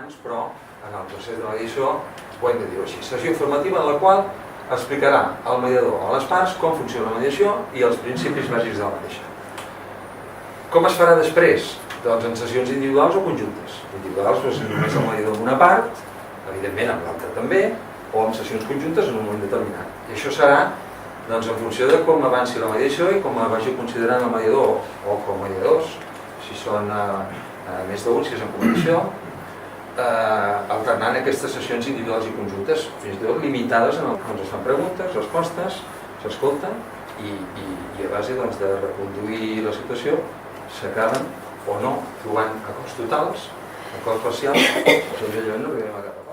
abans, però en el procés de la mediació ho hem de dir així. Sessió informativa en la qual explicarà al mediador a les parts com funciona la mediació i els principis bàsics de la mateixa. Com es farà després? Doncs en sessions individuals o conjuntes. Individuals, doncs, només el mediador amb una part, evidentment amb l'altra també, o en sessions conjuntes en un moment determinat. I això serà doncs, en funció de com avanci la mediació i com la vagi considerant el mediador o com mediadors, si són més d'un, si és en comunicació, alternant aquestes sessions individuals i conjuntes, fins i tot limitades en on es fan preguntes, respostes, s'escolta i a base doncs, de reconduir la situació s'acaben o no trobant acords totals, acords parcials, doncs allò no arribem a cap.